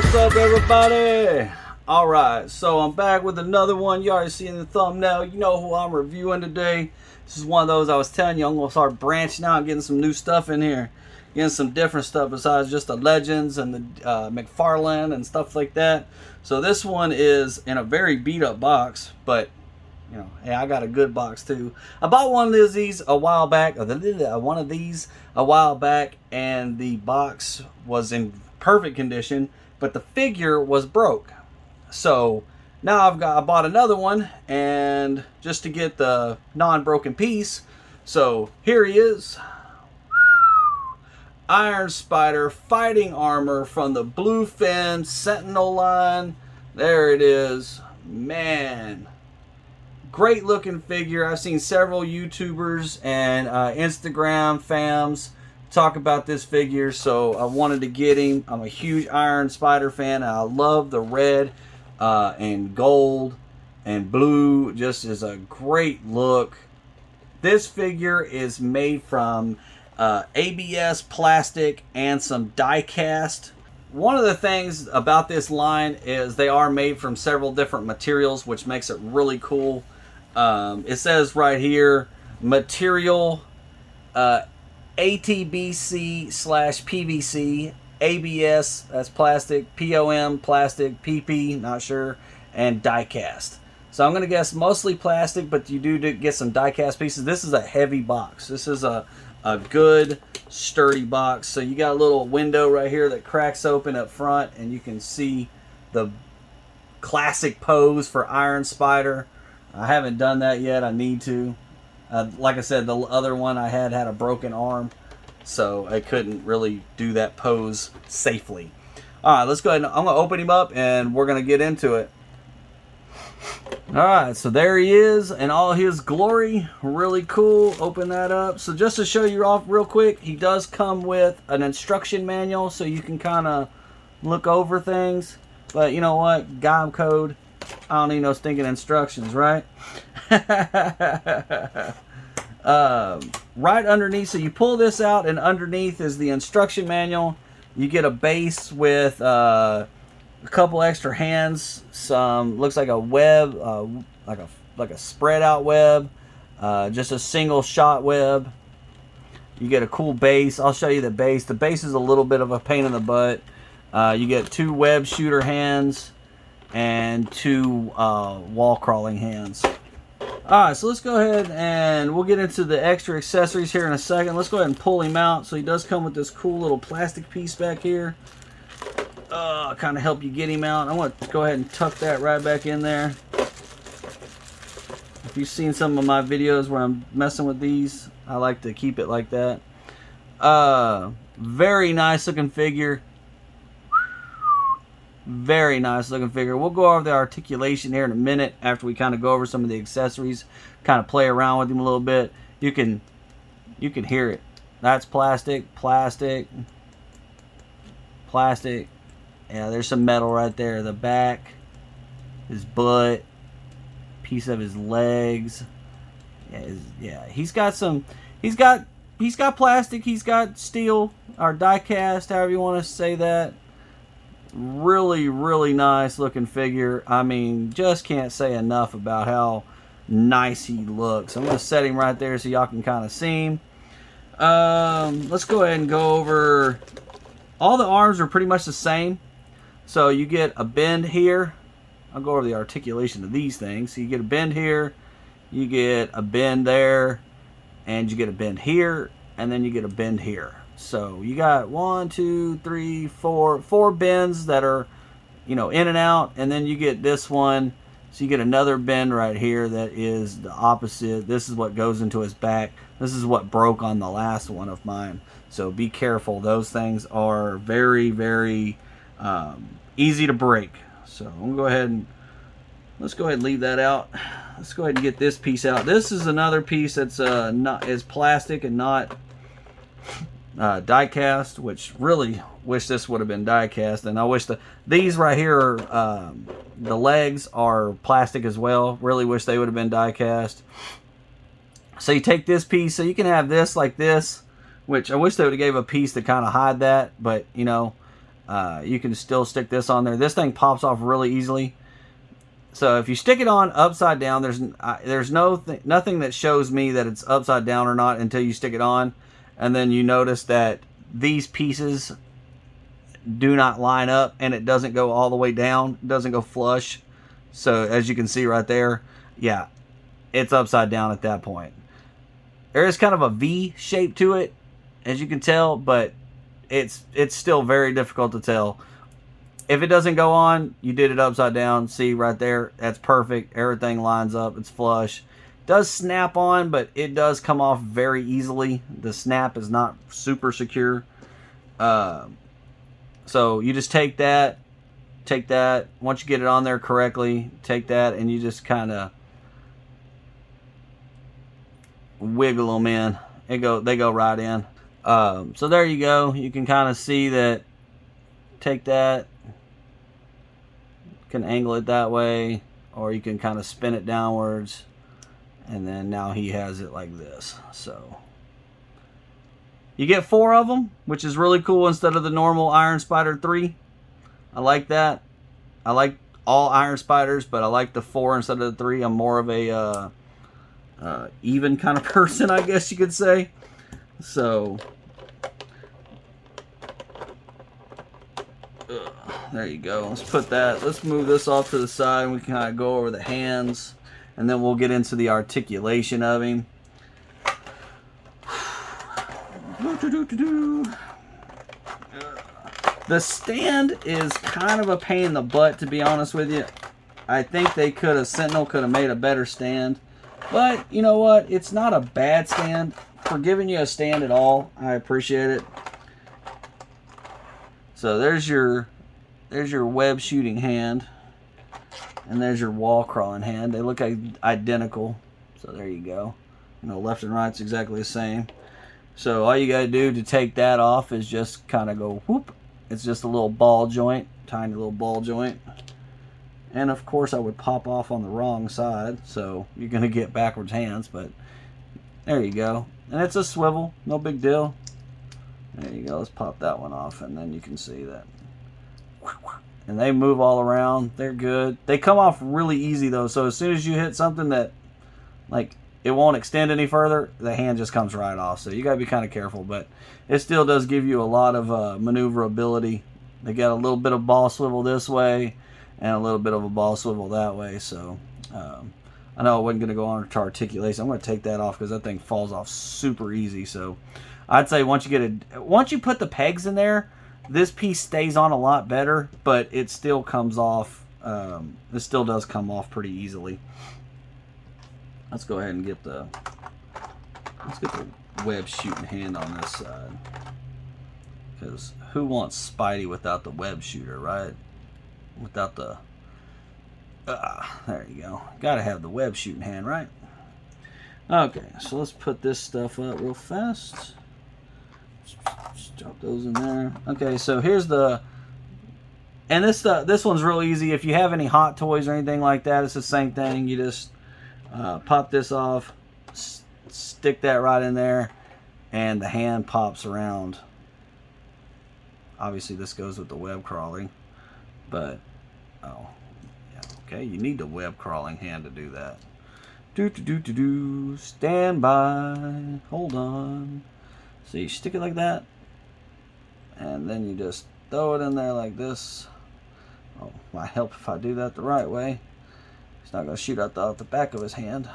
What's up, everybody? Alright, so I'm back with another one. You already see in the thumbnail. You know who I'm reviewing today. This is one of those I was telling you I'm going to start branching out and getting some new stuff in here. Getting some different stuff besides just the Legends and the McFarlane and stuff like that. So this one is in a very beat up box, but you know, hey, I got a good box too. I bought one of these a while back, and the box was in perfect condition, but the figure was broke. So now I bought another one, and just to get the non-broken piece. So here he is, Iron Spider fighting armor from the Bluefin Sentinel line. There it is, man. Great looking figure. I've seen several YouTubers and Instagram fams talk about this figure, so I wanted to get him. I'm a huge Iron Spider fan. I love the red and gold and blue. Just is a great look. This figure is made from ABS plastic and some die cast. One of the things about this line is they are made from several different materials, which makes it really cool. It says right here, material ATBC/PVC, ABS, that's plastic, POM, plastic, PP, not sure, and die cast. So I'm going to guess mostly plastic, but you do get some die cast pieces. This is a heavy box. This is a good, sturdy box. So you got a little window right here that cracks open up front, and you can see the classic pose for Iron Spider. I haven't done that yet. I need to. Like I said, the other one I had a broken arm, so I couldn't really do that pose safely. Alright, let's go ahead. I'm going to open him up, and we're going to get into it. Alright, so there he is in all his glory. Really cool. Open that up. So just to show you off real quick, he does come with an instruction manual, so you can kind of look over things. But you know what? GOM code. I don't need no stinking instructions, right? Right underneath, so you pull this out, and underneath is the instruction manual. You get a base with a couple extra hands. Some looks like a web, like a spread out web, just a single shot web. You get a cool base. I'll show you the base. The base is a little bit of a pain in the butt. You get 2 web shooter hands and 2 wall crawling hands. Alright, so let's go ahead and we'll get into the extra accessories here in a second. Let's go ahead and pull him out. So he does come with this cool little plastic piece back here. Kind of help you get him out. I want to go ahead and tuck that right back in there. If you've seen some of my videos where I'm messing with these, I like to keep it like that. Very nice looking figure. Very nice looking figure. We'll go over the articulation here in a minute after we kind of go over some of the accessories, kind of play around with him a little bit. You can hear it. That's plastic, plastic, plastic. Yeah, there's some metal right there. The back, his butt, piece of his legs. Yeah, he's got plastic, he's got steel or die cast, however you want to say that. Really, really nice looking figure. I mean, just can't say enough about how nice he looks. I'm going to set him right there so y'all can kind of see him. Let's go ahead and go over. All the arms are pretty much the same. So you get a bend here. I'll go over the articulation of these things. So you get a bend here, you get a bend there, and you get a bend here, and then you get a bend here. So you got 1, 2, 3, 4 bends that are, in and out, and then you get this one. So you get another bend right here that is the opposite. This is what goes into his back. This is what broke on the last one of mine. So be careful. Those things are very, very easy to break. So I'm gonna go ahead and let's go ahead and leave that out. Let's go ahead and get this piece out. This is another piece that's is plastic and not die cast, which really wish this would have been die cast. And I wish these right here are the legs are plastic as well. Really wish they would have been die cast. So you take this piece, so you can have this like this, which I wish they would have gave a piece to kind of hide that, but You can still stick this on there. This thing pops off really easily. So if you stick it on upside down, there's nothing that shows me that it's upside down or not until you stick it on, and then you notice that these pieces do not line up, and it doesn't go all the way down. It doesn't go flush. So as you can see right there, yeah, it's upside down at that point. There is kind of a V shape to it, as you can tell, but it's still very difficult to tell. If it doesn't go on, you did it upside down. See right there, that's perfect. Everything lines up. It's flush. It does snap on, but it does come off very easily. The snap is not super secure. So you just take that. Once you get it on there correctly, take that and you just kind of wiggle them in. They go right in. So there you go. You can kind of see that. Take that. Can angle it that way, or you can kind of spin it downwards, and then now he has it like this. So you get 4 of them, which is really cool instead of the normal Iron Spider 3. I like that. I like all Iron Spiders, but I like the 4 instead of the 3. I'm more of a even kind of person, I guess you could say. So there you go. Let's move this off to the side, and we can kind of go over the hands, and then we'll get into the articulation of him. The stand is kind of a pain in the butt, to be honest with you. I think Sentinel could have made a better stand, but you know what? It's not a bad stand. For giving you a stand at all, I appreciate it. So there's your web shooting hand, and there's your wall crawling hand. They look identical, so there you go. You know, left and right's exactly the same. So all you gotta do to take that off is just kind of go whoop. It's just a little ball joint, tiny little ball joint. And of course I would pop off on the wrong side, so you're gonna get backwards hands, but there you go. And it's a swivel, no big deal. There you go. Let's pop that one off, and then you can see that. And they move all around. They're good. They come off really easy though, so as soon as you hit something that like it won't extend any further, the hand just comes right off. So you gotta be kind of careful, but it still does give you a lot of maneuverability. They got a little bit of ball swivel this way and a little bit of a ball swivel that way. So I know I wasn't gonna go on to articulation. I'm gonna take that off because that thing falls off super easy. So I'd say once you put the pegs in there, this piece stays on a lot better, but it still comes off. It still does come off pretty easily. Let's go ahead and get the web shooting hand on this side, because who wants Spidey without the web shooter, right? Without the there you go. Gotta have the web shooting hand, right? Okay, so let's put this stuff up real fast. Just drop those in there. Okay, so here's the, and this one's real easy. If you have any Hot Toys or anything like that, it's the same thing. You just pop this off, stick that right in there, and the hand pops around. Obviously this goes with the web crawling, but oh yeah, okay, you need the web crawling hand to do that. Stand by, hold on. So you stick it like that, and then you just throw it in there like this. Oh, might help if I do that the right way. He's not going to shoot out the back of his hand.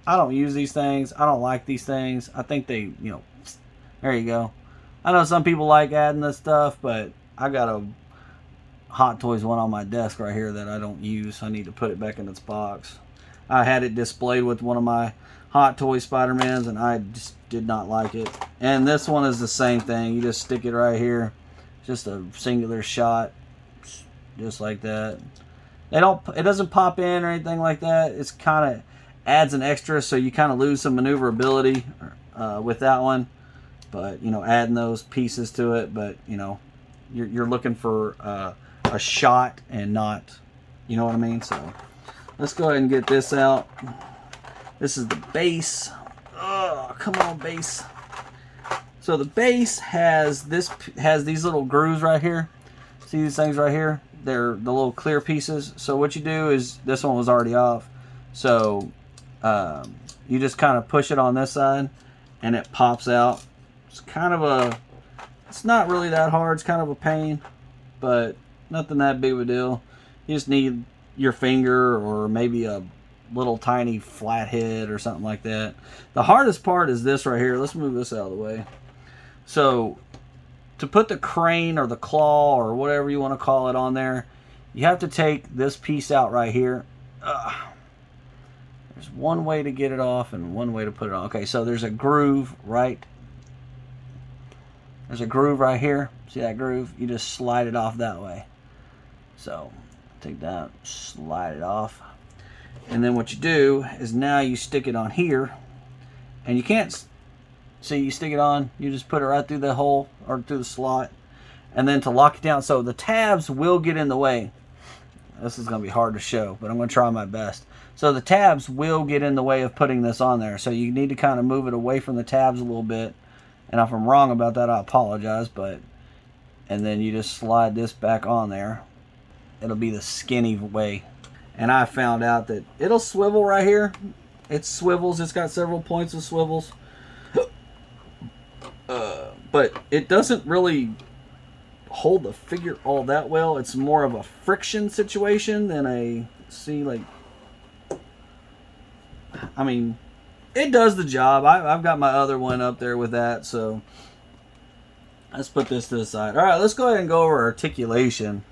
I don't use these things. I don't like these things. I think they, you know, there you go. I know some people like adding this stuff, but I got a Hot Toys one on my desk right here that I don't use. I need to put it back in its box. I had it displayed with one of my Hot Toy Spider-Mans, and I just did not like it. And this one is the same thing. You just stick it right here. Just a singular shot. Just like that. It doesn't pop in or anything like that. It's kind of adds an extra, so you kind of lose some maneuverability with that one. But, you know, adding those pieces to it. But, you know, you're looking for a shot and not, you know what I mean? So let's go ahead and get this out. This is the base. Oh, come on, base. So So the base has these little grooves right here. See these things right here? They're the little clear pieces. So what you do is, this one was already off. So you just kind of push it on this side and it pops out. It's kind of it's not really that hard. It's kind of a pain, but nothing that big of a deal. You just need your finger or maybe a little tiny flathead or something like that. The hardest part is this right here. Let's move this out of the way. So to put the crane or the claw or whatever you want to call it on there, you have to take this piece out right here. There's one way to get it off and one way to put it on. Okay, so there's a groove right. There's a groove right here. See that groove? You just slide it off that way. So take that, slide it off. And then what you do is now you stick it on here. And you can't see, you stick it on, you just put it right through the hole or through the slot. And then to lock it down, so the tabs will get in the way. This is going to be hard to show, but I'm going to try my best. So the tabs will get in the way of putting this on there. So you need to kind of move it away from the tabs a little bit. And if I'm wrong about that, I apologize. And then you just slide this back on there. It'll be the skinny way. And I found out that it'll swivel right here. It swivels. It's got several points of swivels. But it doesn't really hold the figure all that well. It's more of a friction situation than a, see, like, I mean, it does the job. I've got my other one up there with that, so let's put this to the side. All right, let's go ahead and go over articulation.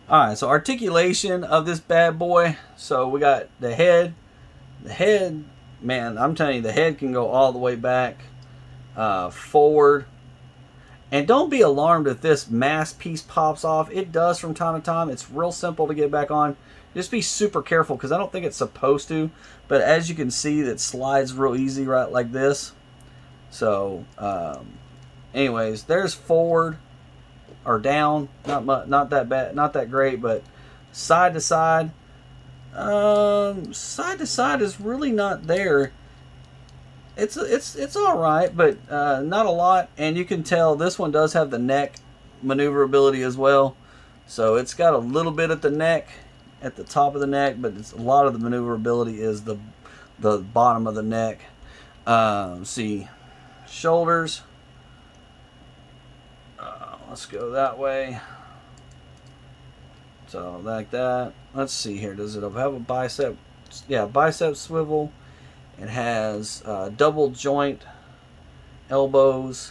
All right, so articulation of this bad boy. So we got the head. The head, man, I'm telling you, the head can go all the way back, forward. And don't be alarmed if this mast piece pops off. It does from time to time. It's real simple to get back on. Just be super careful because I don't think it's supposed to. But as you can see, that slides real easy right like this. So, anyways, there's forward or down. Not that bad, not that great, but side to side. Side to side is really not there. It's all right, but not a lot. And you can tell this one does have the neck maneuverability as well. So it's got a little bit at the neck, at the top of the neck, but a lot of the maneuverability is the bottom of the neck. See, shoulders. Let's go that way. So like that. Let's see here. Does it have a bicep? Yeah, bicep swivel. It has double joint elbows.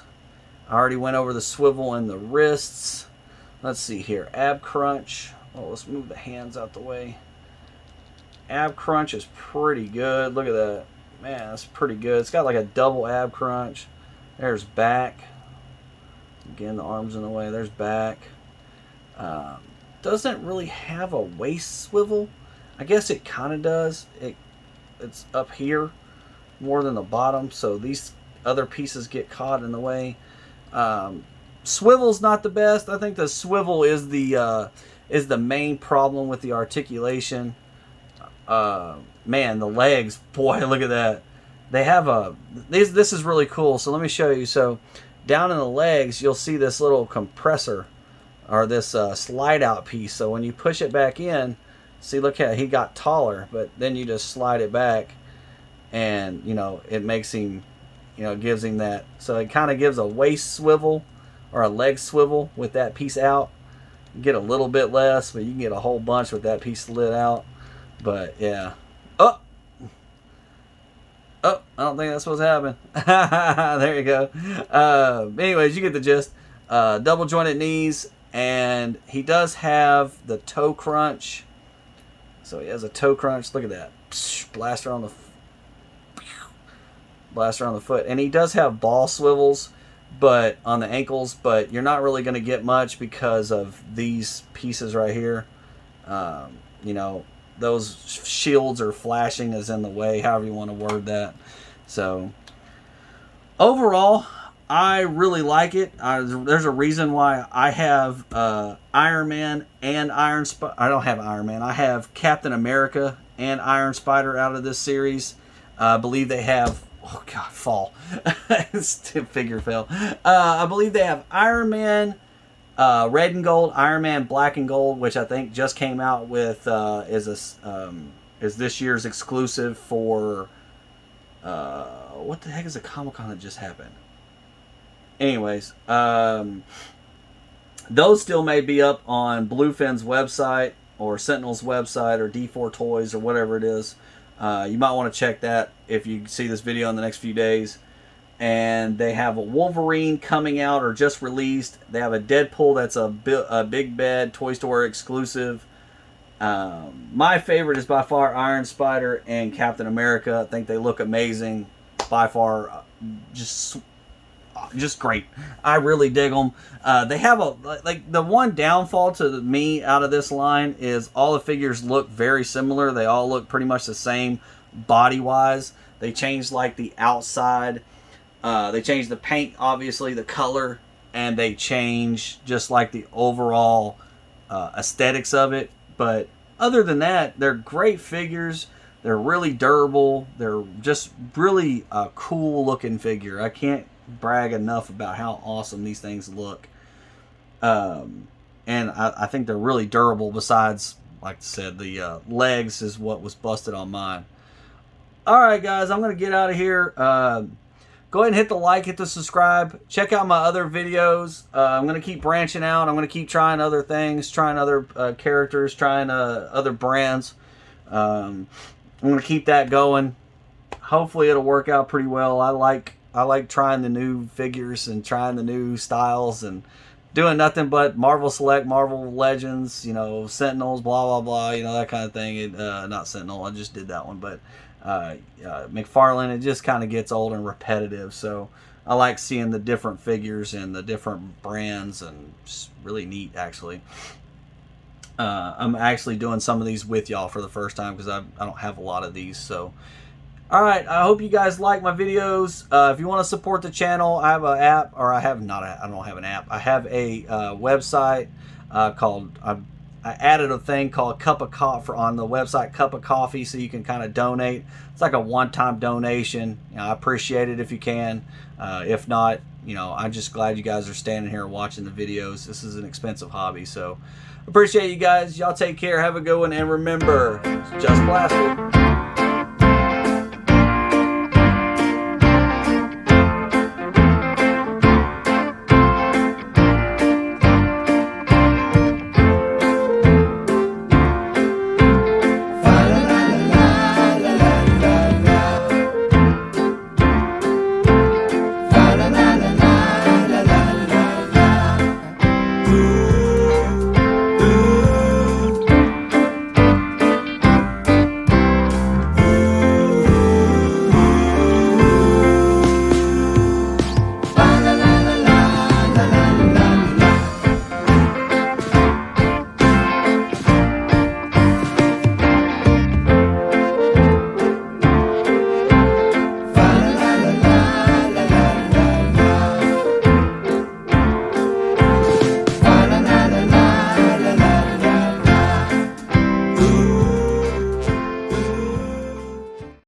I already went over the swivel and the wrists. Let's see here. Ab crunch. Oh, let's move the hands out the way. Ab crunch is pretty good. Look at that. Man, that's pretty good. It's got like a double ab crunch. There's back. Again, the arm's in the way. There's back. Doesn't really have a waist swivel. I guess it kind of does. It's up here more than the bottom, so these other pieces get caught in the way. Swivel's not the best. I think the swivel is the main problem with the articulation. Man, the legs, boy, look at that. They have this is really cool. So let me show you. So down in the legs, you'll see this little compressor or this slide out piece. So when you push it back in, see, look how he got taller, but then you just slide it back and, you know, it makes him, you know, gives him that. So it kind of gives a waist swivel or a leg swivel with that piece out. You get a little bit less, but you can get a whole bunch with that piece slid out. But yeah. Oh, I don't think that's supposed to happen. There you go. Anyways, you get the gist. Double jointed knees, and he does have the toe crunch. So he has a toe crunch. Look at that. Blaster on the foot. And he does have ball swivels, but on the ankles, but you're not really going to get much because of these pieces right here. You know, those shields are flashing is in the way, however you want to word that. So overall, I really like it. There's a reason why I have Iron Man and Iron Spider. I don't have Iron Man. I have Captain America and Iron Spider out of this series. I believe they have oh god, fall. Figure fell. I believe they have Iron Man red and gold, Iron Man black and gold, which I think just came out with is this year's exclusive for what the heck is a Comic-Con that just happened? Anyways, those still may be up on Bluefin's website or Sentinel's website or D4 Toys or whatever it is. You might want to check that if you see this video in the next few days. And they have a Wolverine coming out or just released. They have a Deadpool that's a Big Bed Toy Store exclusive. My favorite is by far Iron Spider and Captain America. I think they look amazing. By far, just great. I really dig them. They have the one downfall to me out of this line is all the figures look very similar. They all look pretty much the same body wise. They changed like the outside. They changed the paint, obviously, the color, and they changed just like the overall aesthetics of it. But other than that, they're great figures. They're really durable. They're just really a cool looking figure. I can't brag enough about how awesome these things look. And I think they're really durable. Besides, like I said, the legs is what was busted on mine. Alright guys, I'm going to get out of here. Go ahead and hit the like, hit the subscribe. Check out my other videos. I'm going to keep branching out. I'm going to keep trying other things, trying other characters, trying other brands. I'm going to keep that going. Hopefully it'll work out pretty well. I like trying the new figures and trying the new styles and doing nothing but Marvel Select, Marvel Legends, you know, Sentinels, blah, blah, blah, you know, that kind of thing. Not Sentinel, I just did that one, but McFarlane, it just kind of gets old and repetitive. So I like seeing the different figures and the different brands, and it's really neat, actually. I'm actually doing some of these with y'all for the first time because I don't have a lot of these. So alright, I hope you guys like my videos. If you want to support the channel, I have an app, or I don't have an app. I have a website called, I added a thing called Cup of Coffee on the website, Cup of Coffee, so you can kind of donate. It's like a one-time donation. You know, I appreciate it if you can. If not, you know, I'm just glad you guys are standing here watching the videos. This is an expensive hobby, so appreciate you guys. Y'all take care. Have a good one, and remember, just plastic.